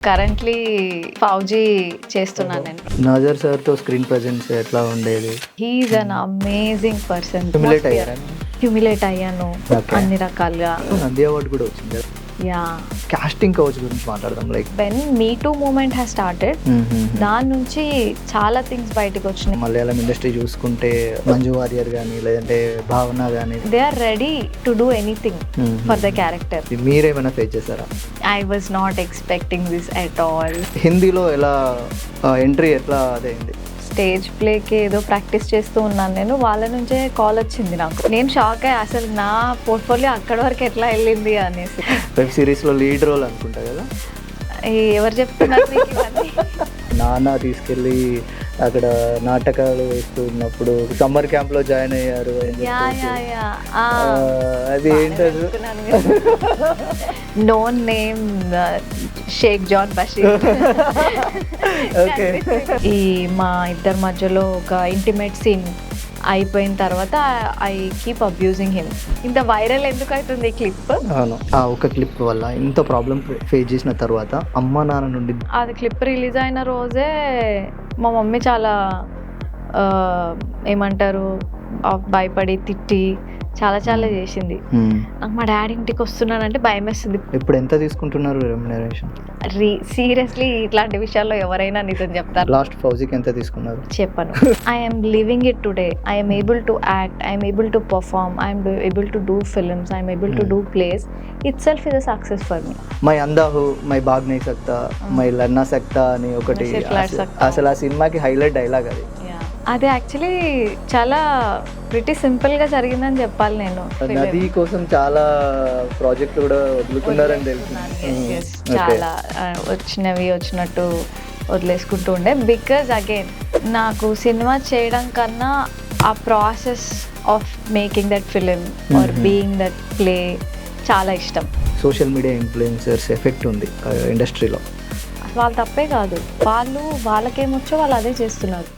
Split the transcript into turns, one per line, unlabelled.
Currently fauji చేస్తున్నాను నేను.
నాజర్ సార్తో స్క్రీన్ ప్రెజెన్స్ ఎట్లా ఉండేది?
He is an amazing person. Humiliate అయ్యాను అన్ని రకాలుగా.
నంది అవార్డు కూడా వచ్చింది.
యా,
కాస్టింగ్ కౌచ్ గురించి మాట్లాడదాం. Like
when me too movement has started, దాని నుంచి చాలా థింగ్స్ బయటకు వచ్చినాయి.
మలయాళం ఇండస్ట్రీ చూసుకుంటే మంజు వారియర్ కానీ లేదంటే భావన కానీ
they are ready to do anything for the character.
మీరేమైనా ఫేస్ చేశారా?
I was not expecting this at all.
హిందీలో ఎలా ఎంట్రీ ఎట్లా అదైంది?
స్టేజ్ ప్లేకి ఏదో ప్రాక్టీస్ చేస్తూ ఉన్నాను నేను, వాళ్ళ నుంచే కాల్ వచ్చింది నాకు. నేను షాక్ అయ్యి, అసలు నా పోర్ట్ఫోలియో అక్కడి వరకు ఎట్లా వెళ్ళింది అనేసి.
వెబ్ సిరీస్లో లీడ్ రోల్ అనుకుంటా కదా?
ఎవరు చెప్తున్నారు మీకు ఇవన్నీ?
నాన్న తీసుకెళ్ళి అక్కడ నాటకాలు వేస్తూ ఉన్నప్పుడు సమ్మర్ క్యాంప్లో జాయిన్ అయ్యారు. అది ఏంటది?
Known name Sheikh Jan Basheer.
Okay.
ఈ మా ఇద్దరి మధ్యలో ఒక ఇంటిమేట్ సీన్ అయిపోయిన తర్వాత ఐ కీప్ అబ్యూజింగ్ హిమ్. ఇంత వైరల్ ఎందుకు అవుతుంది ఈ క్లిప్?
అవును, ఆ ఒక క్లిప్ వల్ల ఇంత ప్రాబ్లం ఫేస్ చేసిన తర్వాత అమ్మ నాన్న నుండి
అది క్లిప్ రిలీజ్ అయిన రోజే మా మమ్మీ చాలా ఏమంటారు భయపడి తిట్టి చాలా చాలా చేసింది. నాకు మా డాడీ ఇంటికి వస్తున్నానంటే భయం వేస్తుంది.
ఇప్పుడు ఎంత తీసుకుంటున్నారు రెమ్యునరేషన్?
సీరియస్లీ ఇట్లాంటి విషయాల్లో ఎవరైనా నిజం చెప్తారు.
లాస్ట్ ఫౌజీకి ఎంత తీసుకున్నారు?
చెప్పను. I'm living it today. I'm able to act, I'm able to perform, I'm able to do films, I'm able to do plays. Itself is a success for me.
మై అందాహు, మై బాగ్ నై సక్తా, మై లన్నా సక్తా అని ఒకటి అసలు ఆ సినిమాకి హైలైట్ డైలాగ్ అది.
అది యాక్చువల్లీ చాలా ప్రిటీ సింపుల్గా జరిగిందని చెప్పాలి. నేను
నది కోసం చాలా ప్రాజెక్టులు కూడా వదులుకున్నారని తెలుసు.
చాలా వచ్చినట్టు వదిలేసుకుంటూ ఉండే. బికాజ్ అగైన్ నాకు సినిమా చేయడం కన్నా ఆ process of making that film or being that play చాలా ఇష్టం.
సోషల్ మీడియా ఇన్ఫ్లుయెన్సర్స్ ఎఫెక్ట్ ఉంది ఇండస్ట్రీలో.
వాళ్ళ తప్పే కాదు, వాళ్ళకేమొచ్చో వాళ్ళు అదే చేస్తున్నారు.